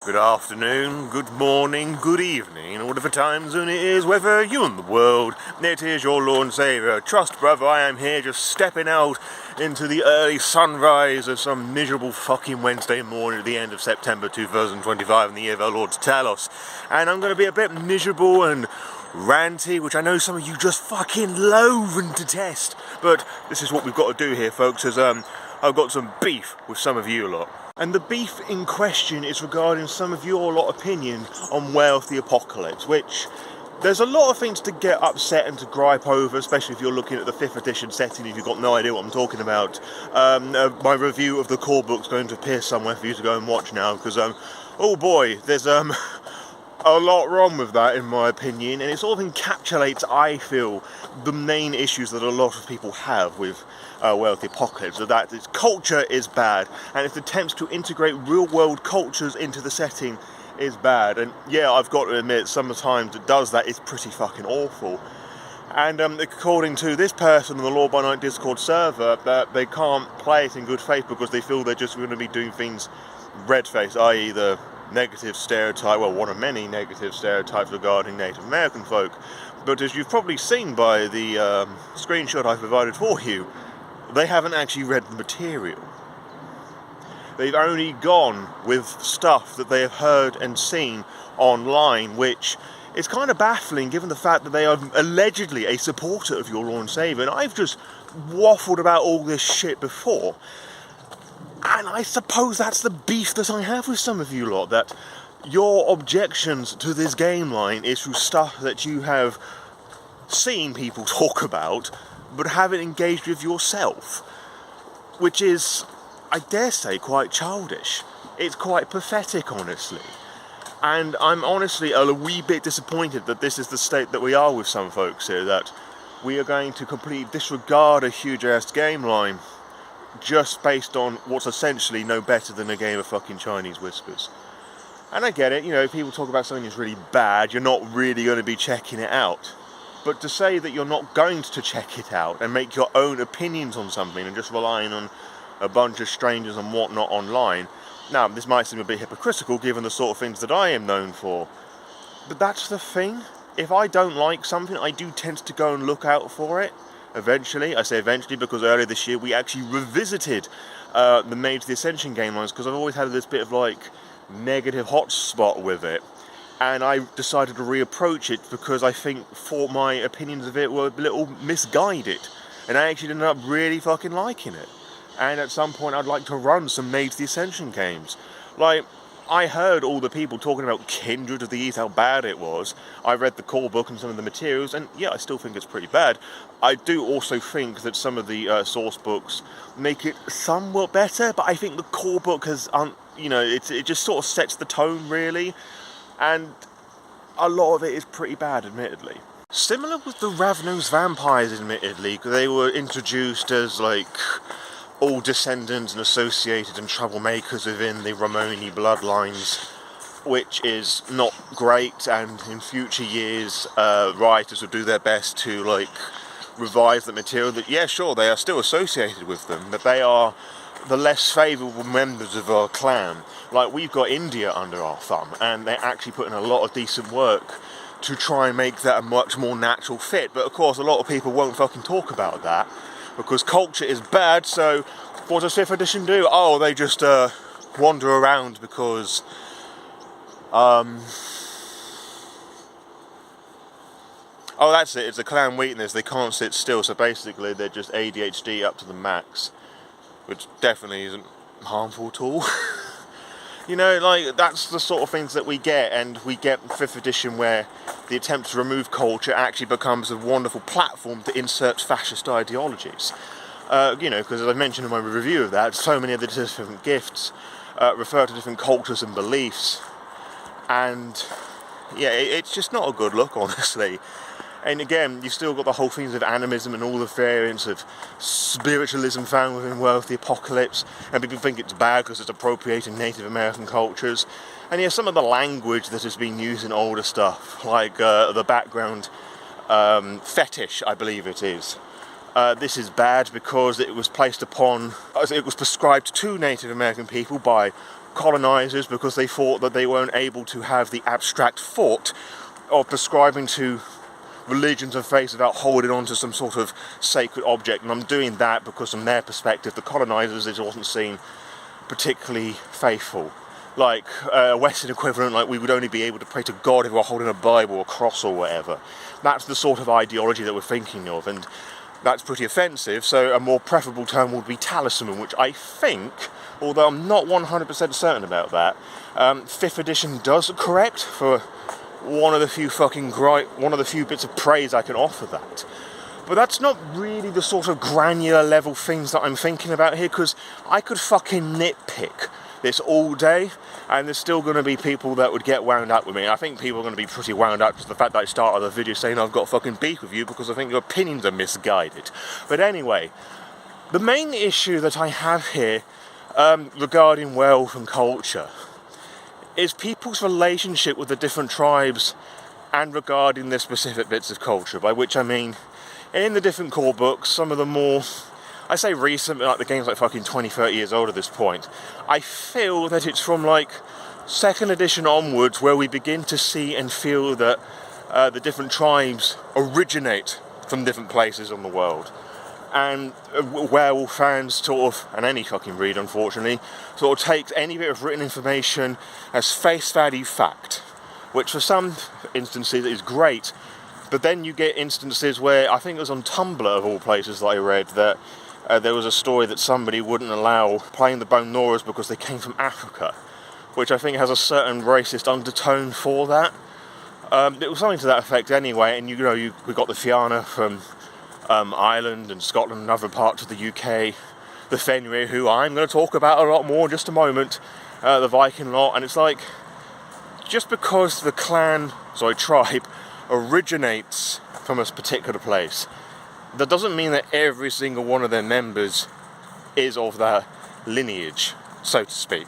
Good afternoon, good morning, good evening, whatever time zone it is, whether you in the world, it is your Lord Saviour. Trust, brother, I am here just stepping out into the early sunrise of some miserable fucking Wednesday morning at the end of September 2025 in the year of our Lord Talos. And I'm going to be a bit miserable and ranty, which I know some of you just fucking loathe and detest. But this is what we've got to do here, folks, as I've got some beef with some of you lot. And the beef in question is regarding some of your lot opinion on Werewolf the Apocalypse, which there's a lot of things to get upset and to gripe over, especially if you're looking at the 5th edition setting, if you've got no idea what I'm talking about. My review of the core book's going to appear somewhere for you to go and watch now, because, oh boy, there's a lot wrong with that, in my opinion, and it sort of encapsulates, I feel, the main issues that a lot of people have with Werewolf the Apocalypse, that its culture is bad, and its attempts to integrate real-world cultures into the setting is bad. And yeah, I've got to admit, sometimes it does that, it's pretty fucking awful. And according to this person on the Lore by Night Discord server, that they can't play it in good faith because they feel they're just going to be doing things red-faced, i.e. the negative stereotype, well, one of many negative stereotypes regarding Native American folk. But as you've probably seen by the screenshot I provided for you, they haven't actually read the material. They've only gone with stuff that they have heard and seen online, which is kind of baffling given the fact that they are allegedly a supporter of your Lord Saviour. And I've just waffled about all this shit before. And I suppose that's the beef that I have with some of you lot, that your objections to this game line is through stuff that you have seen people talk about, but haven't engaged with yourself. Which is, I dare say, quite childish. It's quite pathetic, honestly. And I'm honestly a wee bit disappointed that this is the state that we are with some folks here, that we are going to completely disregard a huge-ass game line just based on what's essentially no better than a game of fucking Chinese whispers. And I get it, you know, if people talk about something that's really bad, you're not really going to be checking it out. But to say that you're not going to check it out and make your own opinions on something and just relying on a bunch of strangers and whatnot online, now, this might seem a bit hypocritical given the sort of things that I am known for. But that's the thing. If I don't like something, I do tend to go and look out for it. Eventually, I say eventually because earlier this year we actually revisited the Made to the Ascension game lines, because I've always had this bit of like negative hotspot with it, and I decided to reapproach it because I think for my opinions of it were a little misguided, and I actually ended up really fucking liking it. And at some point I'd like to run some Made to the Ascension games. Like, I heard all the people talking about Kindred of the East, how bad it was. I read the core book and some of the materials, and yeah, I still think it's pretty bad. I do also think that some of the source books make it somewhat better, but I think the core book has, you know, it just sort of sets the tone, really. And a lot of it is pretty bad, admittedly. Similar with the Ravnos vampires, admittedly, they were introduced as, like, all descendants and associated and troublemakers within the Romani bloodlines, which is not great, and in future years writers will do their best to like revise the material that, yeah, sure, they are still associated with them, but they are the less favourable members of our clan. Like, we've got India under our thumb, and they're actually putting a lot of decent work to try and make that a much more natural fit. But of course a lot of people won't fucking talk about that because culture is bad. So what does 5th edition do? Oh, they just wander around because oh, that's it, it's a clan weakness, they can't sit still, so basically they're just ADHD up to the max, which definitely isn't harmful at all. You know, like, that's the sort of things that we get, and we get 5th edition where the attempt to remove culture actually becomes a wonderful platform to insert fascist ideologies. You know, because as I mentioned in my review of that, so many of the different gifts refer to different cultures and beliefs, and yeah, it's just not a good look, honestly. And again, you've still got the whole things of animism and all the variants of spiritualism found within Werewolf the Apocalypse, and people think it's bad because it's appropriating Native American cultures. And yeah, some of the language that has been used in older stuff, like the background fetish, I believe it is. This is bad because it was placed upon, it was prescribed to Native American people by colonisers because they thought that they weren't able to have the abstract thought of prescribing to religions and faiths without holding on to some sort of sacred object. And I'm doing that because from their perspective, the colonisers, it wasn't seen particularly faithful. Like a Western equivalent, like we would only be able to pray to God if we were holding a Bible or a cross or whatever. That's the sort of ideology that we're thinking of, and that's pretty offensive. So a more preferable term would be talisman, which I think, although I'm not 100% certain about that, 5th edition does correct for one of the few bits of praise I can offer that. But that's not really the sort of granular level things that I'm thinking about here, because I could fucking nitpick this all day, and there's still going to be people that would get wound up with me. I think people are going to be pretty wound up to the fact that I started the video saying I've got fucking beef with you because I think your opinions are misguided. But anyway, the main issue that I have here regarding werewolf and culture is people's relationship with the different tribes and regarding their specific bits of culture, by which I mean in the different core books, some of the more, I say recent, like the game's like fucking 20, 30 years old at this point, I feel that it's from like 2nd edition onwards where we begin to see and feel that the different tribes originate from different places on the world. And werewolf fans sort of, and any fucking reader unfortunately, sort of takes any bit of written information as face value fact, which for some instances is great, but then you get instances where, I think it was on Tumblr of all places that I read, that there was a story that somebody wouldn't allow playing the Bone Gnawers because they came from Africa, which I think has a certain racist undertone for that. It was something to that effect anyway, and we got the Fianna from Ireland and Scotland and other parts of the UK, the Fenrir, who I'm going to talk about a lot more in just a moment, the Viking lot, and it's like, just because the tribe originates from a particular place, that doesn't mean that every single one of their members is of that lineage, so to speak.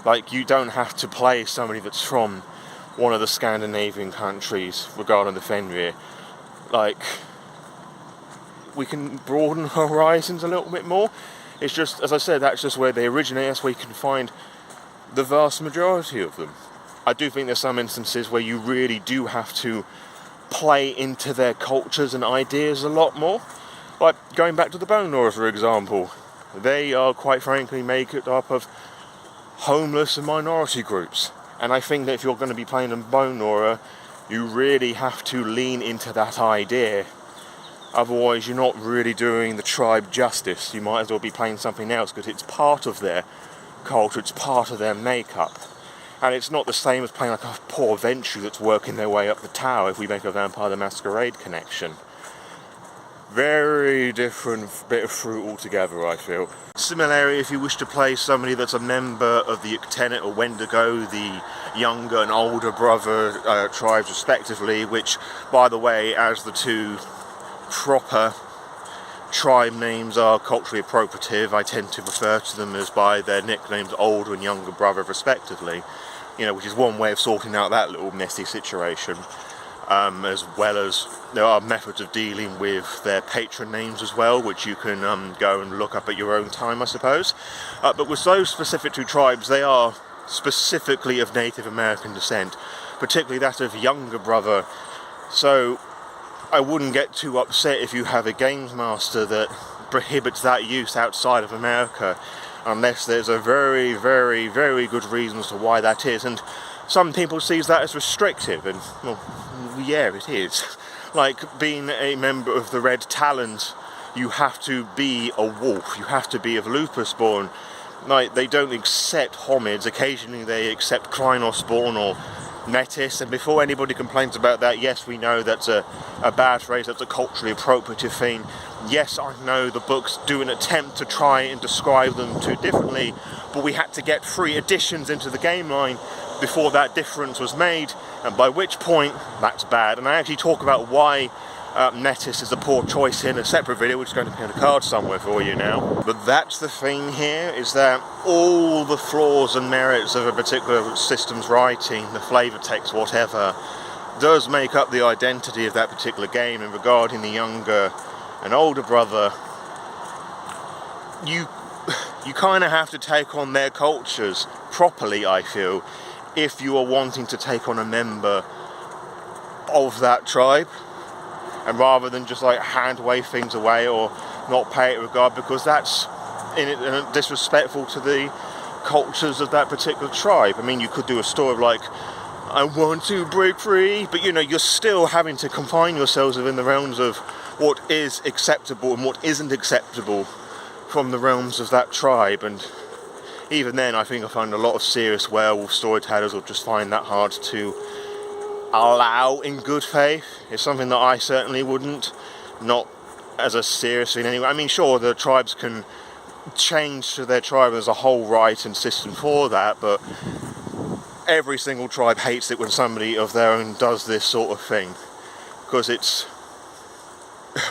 Like, you don't have to play somebody that's from one of the Scandinavian countries regarding the Fenrir. Like, we can broaden horizons a little bit more. It's just, as I said, that's just where they originate. That's where you can find the vast majority of them. I do think there's some instances where you really do have to play into their cultures and ideas a lot more. Like, going back to the Bone Gnawers, for example, they are quite frankly made up of homeless and minority groups. And I think that if you're going to be playing a Bone Gnawer, you really have to lean into that idea. Otherwise, you're not really doing the tribe justice. You might as well be playing something else, because it's part of their culture, it's part of their makeup. And it's not the same as playing like a poor Ventry that's working their way up the tower, if we make a Vampire the Masquerade connection. Very different bit of fruit altogether, I feel. Similarly, if you wish to play somebody that's a member of the Tenet or Wendigo, the younger and older brother tribes respectively, which, by the way, as the two proper tribe names are culturally appropriative, I tend to refer to them as by their nicknames older and younger brother respectively, which is one way of sorting out that little messy situation, as well as there are methods of dealing with their patron names as well, which you can go and look up at your own time, I suppose. But with those specific two tribes, they are specifically of Native American descent, particularly that of younger brother. So I wouldn't get too upset if you have a games master that prohibits that use outside of America, unless there's a very, very, very good reason as to why that is. And some people see that as restrictive, and, well, yeah, it is. Like, being a member of the Red Talons, you have to be a wolf, you have to be of lupus spawn. Like, they don't accept homids, occasionally they accept Kleinos spawn or Metis, and before anybody complains about that, yes, we know that's a bad phrase, that's a culturally appropriative thing. Yes, I know the books do an attempt to try and describe them too differently, but we had to get 3 additions into the game line before that difference was made, and by which point, that's bad. And I actually talk about why Metis is a poor choice in a separate video, which is going to be on the card somewhere for you now. But that's the thing here, is that all the flaws and merits of a particular system's writing, the flavour text, whatever, does make up the identity of that particular game. And regarding the younger and older brother, you kind of have to take on their cultures properly, I feel, if you are wanting to take on a member of that tribe, and rather than just like hand wave things away or not pay it regard, because that's disrespectful to the cultures of that particular tribe. I mean, you could do a story of like, I want to break free, but you're still having to confine yourselves within the realms of what is acceptable and what isn't acceptable from the realms of that tribe. And even then, I think I find a lot of serious werewolf storytellers will just find that hard to allow in good faith. It's something that I certainly wouldn't, not as a serious thing anyway. I mean, sure, the tribes can change to their tribe as a whole right and system for that, but every single tribe hates it when somebody of their own does this sort of thing, because it's,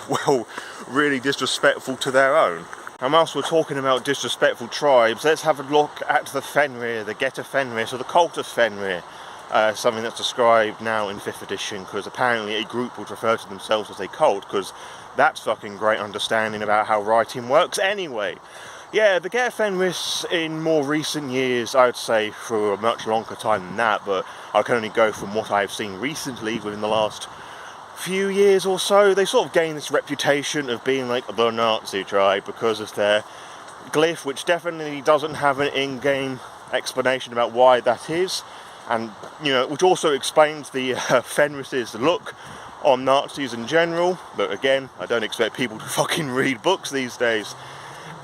well, really disrespectful to their own. And whilst we're talking about disrespectful tribes, let's have a look at the Fenrir, the Get of Fenrir, so the Cult of Fenrir, something that's described now in 5th edition, because apparently a group would refer to themselves as a cult, because that's fucking great understanding about how writing works anyway. Yeah, the Get of Fenrir in more recent years, I would say for a much longer time than that, but I can only go from what I've seen recently within the last few years or so. They sort of gained this reputation of being like the Nazi tribe because of their glyph, which definitely doesn't have an in-game explanation about why that is, and which also explains the Fenris's look on Nazis in general. But again, I don't expect people to fucking read books these days.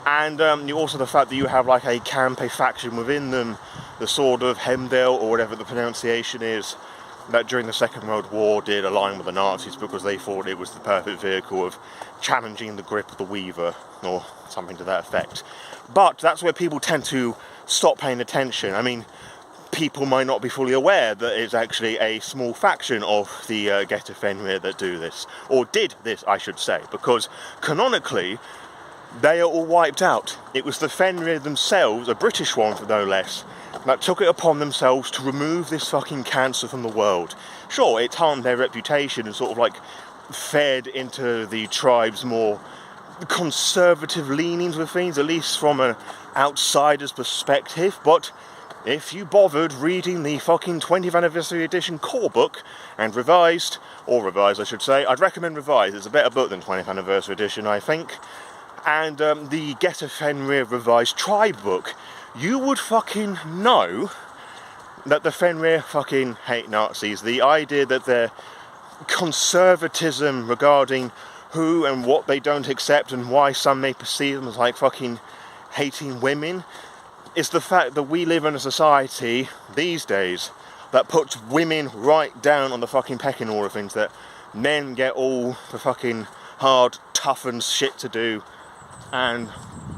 And also the fact that you have like a Campé faction within them, the sort of Hemdale or whatever the pronunciation is, that during the Second World War did align with the Nazis because they thought it was the perfect vehicle of challenging the grip of the Weaver, or something to that effect. But that's where people tend to stop paying attention. I mean, people might not be fully aware that it's actually a small faction of the Get of Fenrir that do this, or did this, I should say, because canonically, they are all wiped out. It was the Fenrir themselves, a British one for no less, that took it upon themselves to remove this fucking cancer from the world. Sure, it harmed their reputation and sort of like fed into the tribe's more conservative leanings with things, at least from an outsider's perspective, but if you bothered reading the fucking 20th anniversary edition core book, and revised I should say, I'd recommend revised, it's a better book than 20th anniversary edition, I think, and the Get of Fenrir revised tribe book, you would fucking know that the Fenrir fucking hate Nazis. The idea that their conservatism regarding who and what they don't accept and why some may perceive them as like fucking hating women is the fact that we live in a society these days that puts women right down on the fucking pecking order of things, that men get all the fucking hard, toughened shit to do. And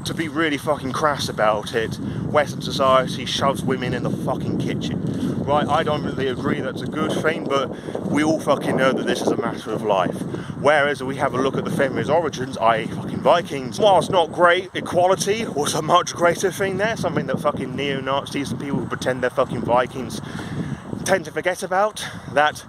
to be really fucking crass about it, Western society shoves women in the fucking kitchen. Right, I don't really agree that's a good thing, but we all fucking know that this is a matter of life. Whereas if we have a look at the Fenrir's origins, i.e. fucking Vikings, whilst not great, equality was a much greater thing there, something that fucking neo-Nazis and people who pretend they're fucking Vikings tend to forget about, that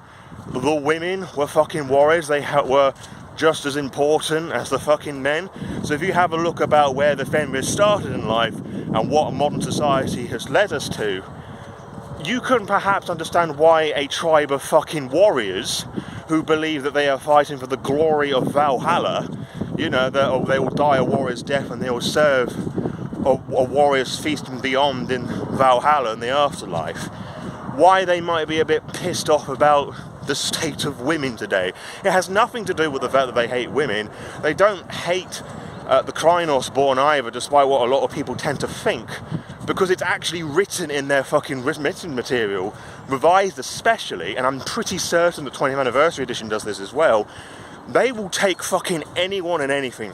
the women were fucking warriors, they were just as important as the fucking men. So if you have a look about where the Fenrir started in life and what modern society has led us to, you can perhaps understand why a tribe of fucking warriors who believe that they are fighting for the glory of Valhalla, that they will die a warrior's death and they will serve a warrior's feast and beyond in Valhalla in the afterlife, why they might be a bit pissed off about the state of women today. It has nothing to do with the fact that they hate women. They don't hate the Krynos born either, despite what a lot of people tend to think, because it's actually written in their fucking written material, revised especially, and I'm pretty certain the 20th anniversary edition does this as well. They will take fucking anyone and anything,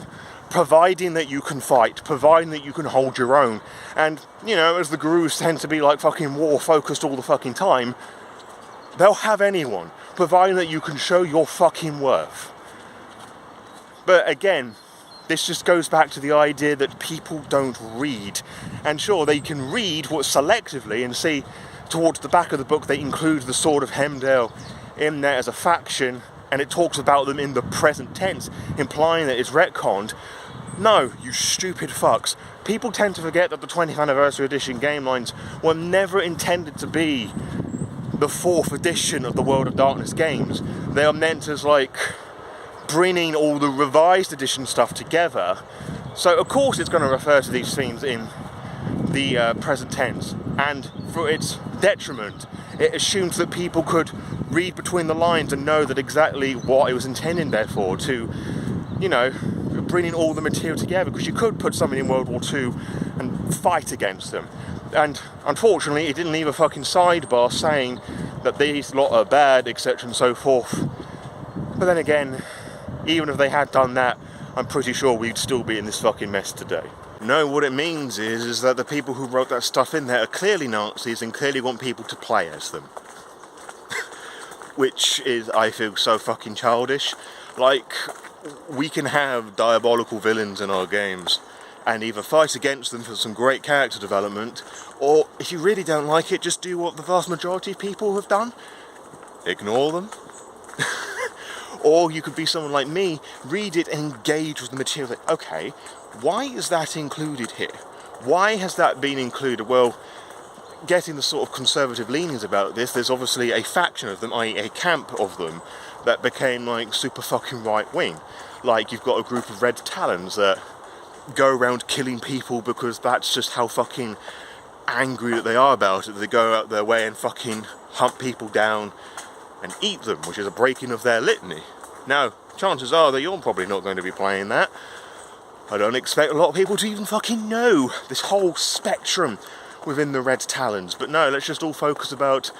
providing that you can fight, providing that you can hold your own. And, as the Garous tend to be like fucking war focused all the fucking time, they'll have anyone, providing that you can show your fucking worth. But again, this just goes back to the idea that people don't read. And sure, they can read what selectively and see towards the back of the book they include the Sword of Hemdale in there as a faction, and it talks about them in the present tense, implying that it's retconned. No, you stupid fucks. People tend to forget that the 20th Anniversary Edition game lines were never intended to be the 4th edition of the World of Darkness games. They are meant as like bringing all the revised edition stuff together. So of course it's going to refer to these themes in the present tense, and for its detriment, it assumes that people could read between the lines and know that exactly what it was intending there for, to, you know, bringing all the material together, because you could put something in World War II and fight against them. And unfortunately, it didn't leave a fucking sidebar saying that these lot are bad, etc. and so forth. But then again, even if they had done that, I'm pretty sure we'd still be in this fucking mess today. No, what it means is that the people who wrote that stuff in there are clearly Nazis and clearly want people to play as them. Which is, I feel, so fucking childish. Like, we can have diabolical villains in our games and either fight against them for some great character development, or if you really don't like it, just do what the vast majority of people have done. Ignore them. Or you could be someone like me, read it and engage with the material. Like, okay, why is that included here? Why has that been included? Well, getting the sort of conservative leanings about this, there's obviously a faction of them, i.e. a camp of them, that became like super fucking right wing. Like, you've got a group of red talons that go around killing people because that's just how fucking angry that they are about it. They go out their way and fucking hunt people down and eat them, which is a breaking of their litany. Now, chances are that you're probably not going to be playing that. I don't expect a lot of people to even fucking know this whole spectrum within the Red Talons. But no, let's just all focus about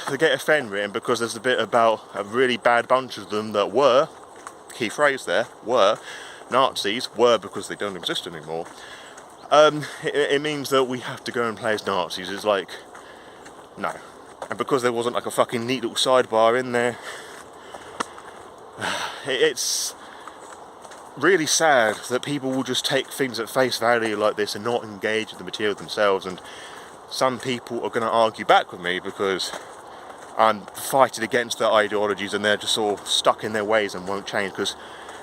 the Get of Fenrir, and because there's a bit about a really bad bunch of them that were, key phrase there, were Nazis, were because they don't exist anymore. It means that we have to go and play as Nazis. It's like, no. And because there wasn't like a fucking neat little sidebar in there, it's really sad that people will just take things at face value like this and not engage with the material themselves. And some people are going to argue back with me because I'm fighting against their ideologies and they're just sort of stuck in their ways and won't change. Because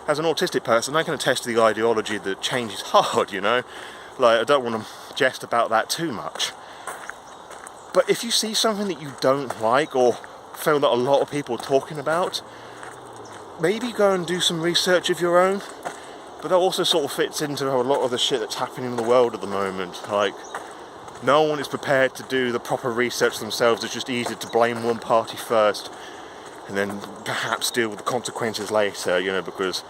as an autistic person, I can attest to the ideology that change is hard, you know. Like, I don't want to jest about that too much. But if you see something that you don't like or feel that a lot of people are talking about, maybe go and do some research of your own. But that also sort of fits into a lot of the shit that's happening in the world at the moment. Like, no one is prepared to do the proper research themselves. It's just easy to blame one party first and then perhaps deal with the consequences later, you know, because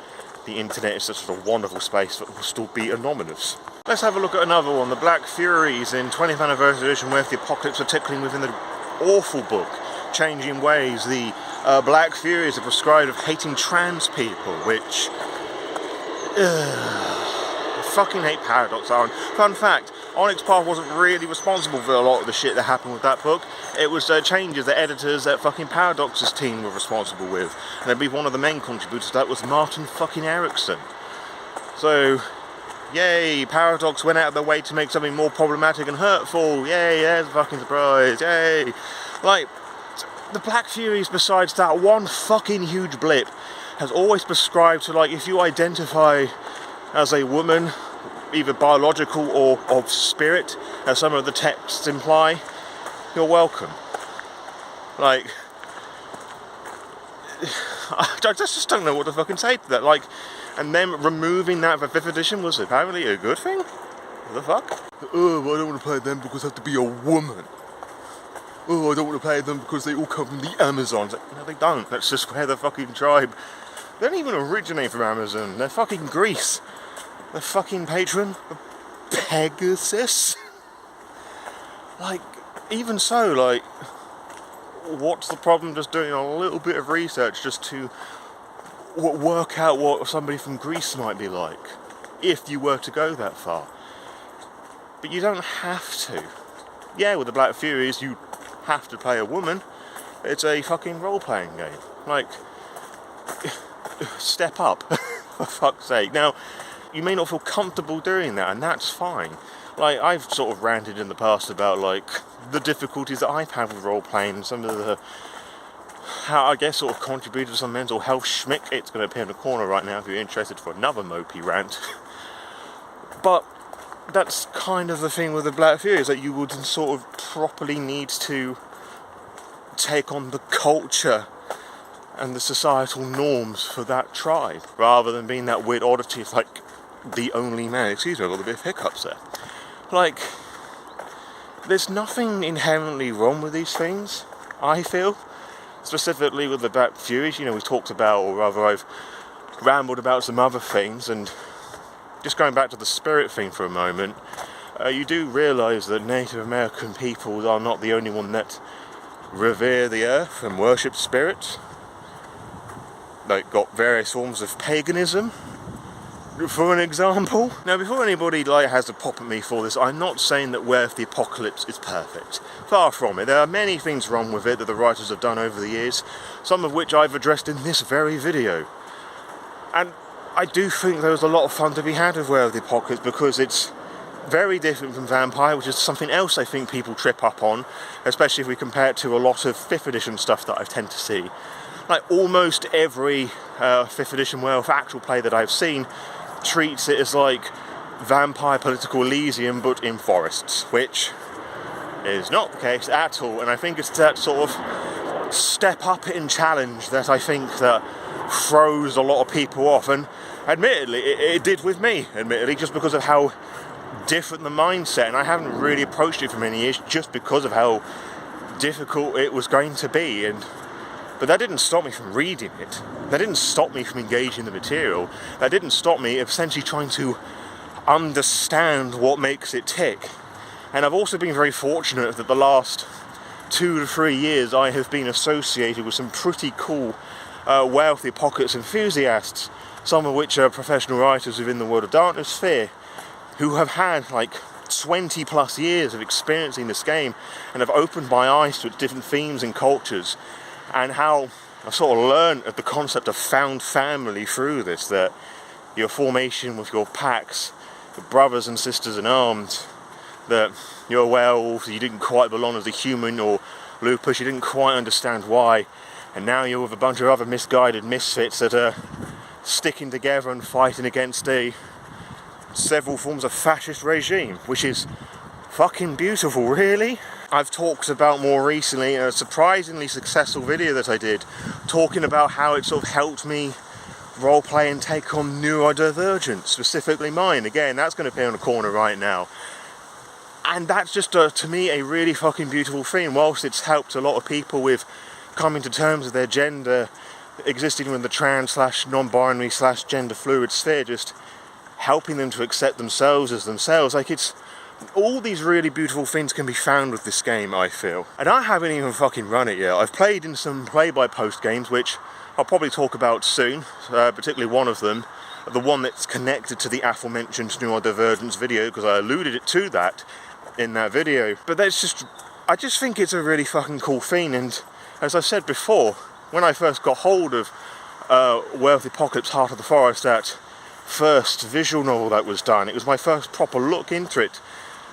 the internet is such a wonderful space that will still be anonymous. Let's have a look at another one, the Black Furies in 20th Anniversary Edition, where the apocalypse are tickling within the awful book, Changing Ways. The Black Furies are prescribed of hating trans people, which... I fucking hate Paradox Iron. Fun fact, Onyx Path wasn't really responsible for a lot of the shit that happened with that book. It was changes that editors at fucking Paradox's team were responsible with. And I believe one of the main contributors to that was Martin fucking Erickson. So... yay, Paradox went out of their way to make something more problematic and hurtful. Yay, there's a fucking surprise. Yay. Like, the Black Furies, besides that one fucking huge blip, has always prescribed to, like, if you identify as a woman, either biological or of spirit, as some of the texts imply, you're welcome. Like, I just don't know what to fucking say to that. Like, and them removing that for 5th edition was apparently a good thing? What the fuck? Oh, well, I don't want to play them because I have to be a woman. Oh, I don't want to play them because they all come from the Amazons. Like, no, they don't. That's just where the fucking tribe... They don't even originate from Amazon. They're fucking Greece. They're fucking patron of Pegasus. Like, even so, like... what's the problem just doing a little bit of research just to... work out what somebody from Greece might be like, if you were to go that far. But you don't have to. Yeah, with the Black Furies, you have to play a woman. It's a fucking role-playing game. Like, step up, for fuck's sake. Now, you may not feel comfortable doing that, and that's fine. Like, I've sort of ranted in the past about, like, the difficulties that I've had with role-playing, and some of the how I guess sort of contributed to some mental health schmick. It's going to appear in the corner right now if you're interested for another mopey rant. But that's kind of the thing with the Black Furies, that you would sort of properly need to take on the culture and the societal norms for that tribe, rather than being that weird oddity of like the only man. Excuse me, I've got a bit of hiccups there. Like, there's nothing inherently wrong with these things, I feel. Specifically with the Black Furies, you know, we've talked about, or rather I've rambled about some other things, and just going back to the spirit thing for a moment, you do realise that Native American people are not the only one that revere the earth and worship spirits. Like, got various forms of paganism, for an example. Now, before anybody has to pop at me for this, I'm not saying that Werewolf the Apocalypse is perfect. Far from it. There are many things wrong with it that the writers have done over the years, some of which I've addressed in this very video. And I do think there was a lot of fun to be had with Werewolf the Apocalypse, because it's very different from Vampire, which is something else I think people trip up on, especially if we compare it to a lot of 5th edition stuff that I tend to see. Like, almost every 5th edition Werewolf actual play that I've seen treats it as like Vampire Political Elysium but in forests, which is not the case at all. And I think it's that sort of step up in challenge that I think that throws a lot of people off, and admittedly it did with me, admittedly, just because of how different the mindset, and I haven't really approached it for many years just because of how difficult it was going to be. But that didn't stop me from reading it. That didn't stop me from engaging the material. That didn't stop me essentially trying to understand what makes it tick. And I've also been very fortunate that the last 2 to 3 years I have been associated with some pretty cool Werewolf the Apocalypse enthusiasts, some of which are professional writers within the World of Darkness sphere, who have had like 20 plus years of experiencing this game and have opened my eyes to its different themes and cultures, and how I've sort of learned of the concept of found family through this, that your formation with your packs, your brothers and sisters in arms, that you're a werewolf, you didn't quite belong as a human, or lupus, you didn't quite understand why, and now you're with a bunch of other misguided misfits that are sticking together and fighting against several forms of fascist regime, which is fucking beautiful, really. I've talked about more recently a surprisingly successful video that I did, talking about how it sort of helped me roleplay and take on neurodivergence, specifically mine. Again, that's going to appear on the corner right now. And that's just, to me, a really fucking beautiful thing. Whilst it's helped a lot of people with coming to terms with their gender, existing in the trans/non-binary/gender fluid sphere, just helping them to accept themselves as themselves. Like, it's all these really beautiful things can be found with this game, I feel. And I haven't even fucking run it yet. I've played in some play-by-post games, which I'll probably talk about soon, particularly one of them, the one that's connected to the aforementioned neurodivergence video, because I alluded it to that in that video. But that's just, I just think it's a really fucking cool thing, and as I said before, when I first got hold of Werewolf the Apocalypse Heart of the Forest, that first visual novel that was done, it was my first proper look into it,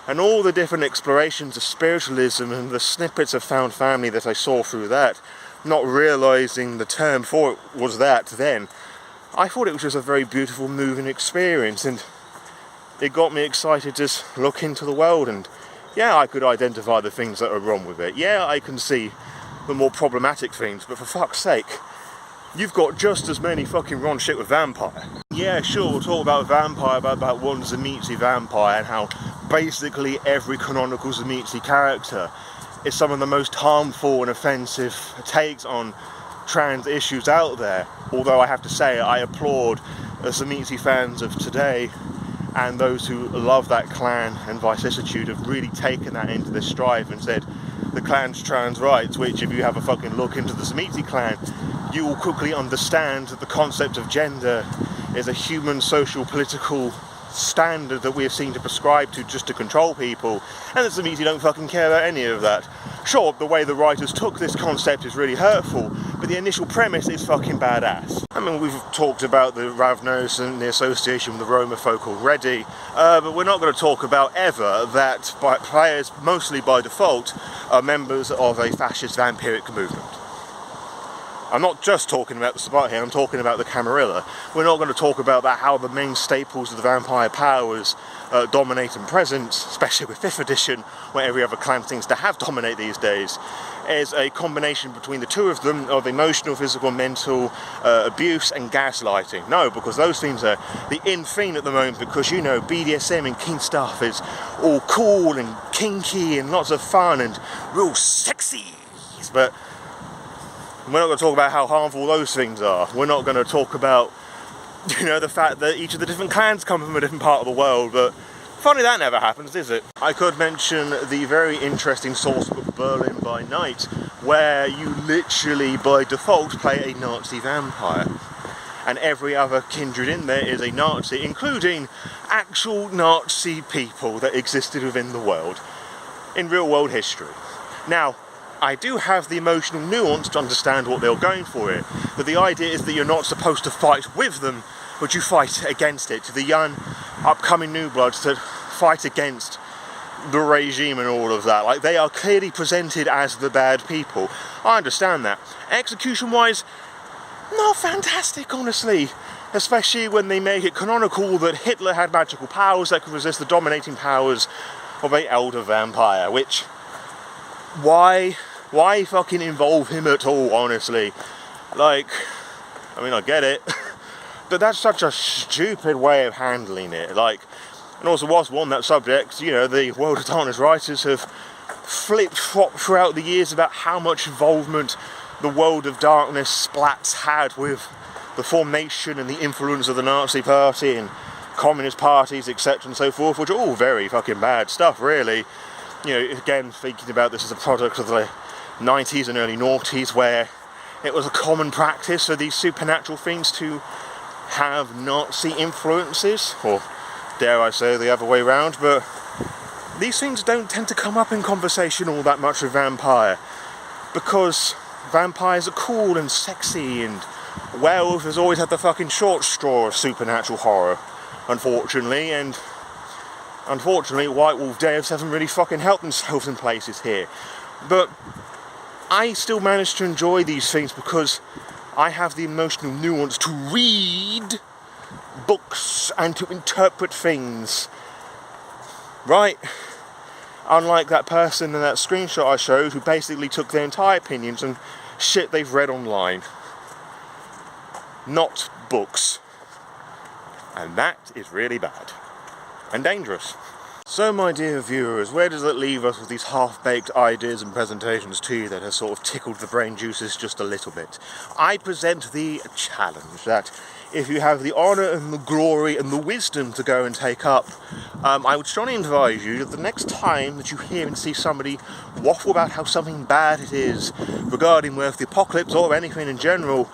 and all the different explorations of spiritualism and the snippets of found family that I saw through that, not realising the term for it was that then, I thought it was just a very beautiful, moving experience, and it got me excited to just look into the world. And yeah, I could identify the things that are wrong with it. Yeah, I can see the more problematic things, but for fuck's sake, you've got just as many fucking wrong shit with Vampire. Yeah, sure, we'll talk about Vampire, about one Tzimisce vampire, and how basically every canonical Tzimisce character is some of the most harmful and offensive takes on trans issues out there. Although I have to say, I applaud the Tzimisce fans of today, and those who love that clan and vicissitude have really taken that into their stride and said the clan's trans rights, which if you have a fucking look into the Tzimisce clan, you will quickly understand that the concept of gender is a human, social, political standard that we have seen to prescribe to just to control people, and the Tzimisce don't fucking care about any of that. Sure, the way the writers took this concept is really hurtful, but the initial premise is fucking badass. I mean, we've talked about the Ravnos and the association with the Roma folk already, but we're not going to talk about ever that players, mostly by default, are members of a fascist vampiric movement. I'm not just talking about the Sabbat here, I'm talking about the Camarilla. We're not going to talk about that, how the main staples of the vampire powers dominating presence, especially with 5th edition, where every other clan seems to have dominate these days, is a combination between the two of them of emotional, physical, mental abuse and gaslighting. No, because those themes are the in thing at the moment, because, you know, BDSM and kink stuff is all cool and kinky and lots of fun and real sexy. But we're not going to talk about how harmful those things are. We're not going to talk about, you know, the fact that each of the different clans come from a different part of the world, but funny that never happens, is it? I could mention the very interesting source book Berlin by Night, where you literally by default play a Nazi vampire, and every other kindred in there is a Nazi, including actual Nazi people that existed within the world in real world history. Now, I do have the emotional nuance to understand what they're going for here, but the idea is that you're not supposed to fight with them, but you fight against it. The young, upcoming new bloods that fight against the regime and all of that. Like, they are clearly presented as the bad people. I understand that. Execution-wise, not fantastic, honestly. Especially when they make it canonical that Hitler had magical powers that could resist the dominating powers of an elder vampire, which... Why fucking involve him at all, honestly? Like, I mean, I get it, but that's such a stupid way of handling it. Like, and also whilst we're on that subject, you know, the World of Darkness writers have flip-flopped throughout the years about how much involvement the World of Darkness splats had with the formation and the influence of the Nazi Party and communist parties, etc. and so forth, which are all very fucking bad stuff, really. You know, again, thinking about this as a product of the 90s and early noughties, where it was a common practice for these supernatural things to have Nazi influences, or dare I say the other way round, but these things don't tend to come up in conversation all that much with vampire, because vampires are cool and sexy, and Werewolf has always had the fucking short straw of supernatural horror, unfortunately, and unfortunately, White Wolf devs haven't really fucking helped themselves in places here. But I still manage to enjoy these things because I have the emotional nuance to read books and to interpret things. Right? Unlike that person in that screenshot I showed who basically took their entire opinions and shit they've read online. Not books. And that is really bad. And dangerous. So, my dear viewers, where does it leave us with these half-baked ideas and presentations to you that have sort of tickled the brain juices just a little bit? I present the challenge that if you have the honour and the glory and the wisdom to go and take up, I would strongly advise you that the next time that you hear and see somebody waffle about how something bad it is regarding Werewolf the Apocalypse or anything in general,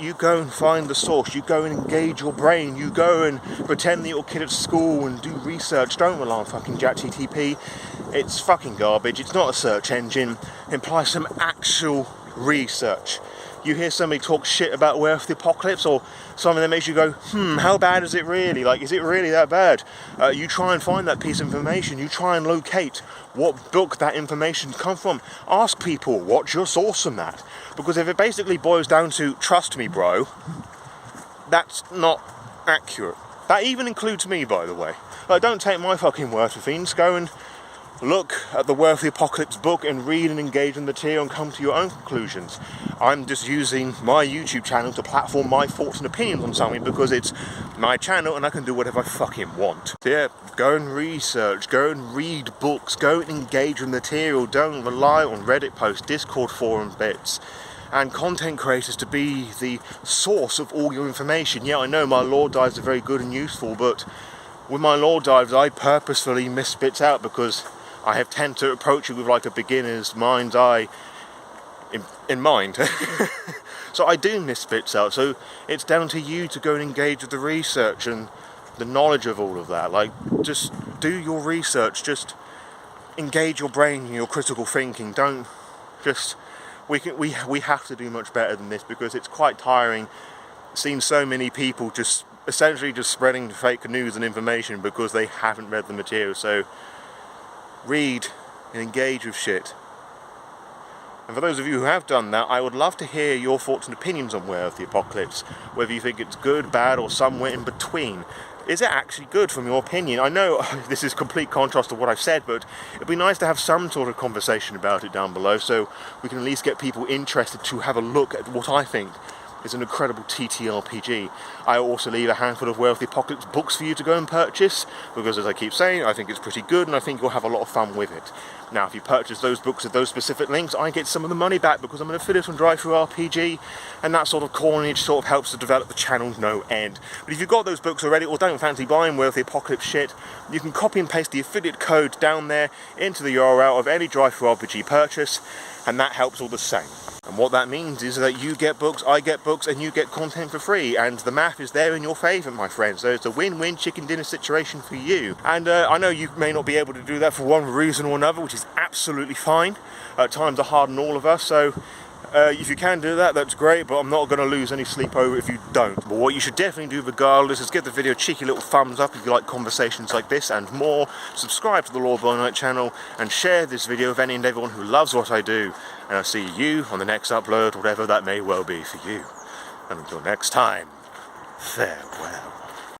you go and find the source, you go and engage your brain, you go and pretend that you're a kid at school and do research. Don't rely on fucking ChatGPT. It's fucking garbage, it's not a search engine. Imply some actual research. You hear somebody talk shit about Werewolf the Apocalypse or something that makes you go, how bad is it really? Like, is it really that bad? You try and find that piece of information, you try and locate what book that information comes from. Ask people, what's your source on that? Because if it basically boils down to, trust me bro, that's not accurate. That even includes me, by the way. Like, don't take my fucking word for things, go and look at the Werewolf the Apocalypse book and read and engage in the material and come to your own conclusions. I'm just using my YouTube channel to platform my thoughts and opinions on something because it's my channel and I can do whatever I fucking want. So yeah, go and research, go and read books, go and engage with material, don't rely on Reddit posts, Discord forum bits, and content creators to be the source of all your information. Yeah, I know my lore dives are very good and useful, but with my lore dives I purposefully miss bits out because I have tend to approach it with like a beginner's mind's eye in mind. So I do miss bits out, so it's down to you to go and engage with the research and the knowledge of all of that. Like, just do your research, just engage your brain and your critical thinking. Don't just, we have to do much better than this because it's quite tiring seeing so many people just essentially just spreading fake news and information because they haven't read the material. So read and engage with shit. And for those of you who have done that, I would love to hear your thoughts and opinions on Werewolf the Apocalypse, whether you think it's good, bad, or somewhere in between. is it actually good from your opinion? I know this is complete contrast to what I've said, but it'd be nice to have some sort of conversation about it down below, so we can at least get people interested to have a look at what I think is an incredible TTRPG. I also leave a handful of Werewolf the Apocalypse books for you to go and purchase, because as I keep saying, I think it's pretty good and I think you'll have a lot of fun with it. Now, if you purchase those books with those specific links, I get some of the money back because I'm an affiliate on Drive-Thru-RPG, and that sort of coinage sort of helps to develop the channel no end. But if you've got those books already, or don't fancy buying Werewolf the Apocalypse shit, you can copy and paste the affiliate code down there into the URL of any Drive-Thru-RPG purchase, and that helps all the same. And what that means is that you get books, I get books, and you get content for free, and the math is there in your favour, my friend, so it's a win-win chicken dinner situation for you. And I know you may not be able to do that for one reason or another, which is absolutely fine. Times are hard on all of us, so if you can do that, that's great, but I'm not going to lose any sleep over it if you don't. But what you should definitely do regardless is give the video a cheeky little thumbs up if you like conversations like this and more, subscribe to the Lore by Night channel, and share this video with any and everyone who loves what I do. And I'll see you on the next upload, whatever that may well be for you. And until next time, farewell.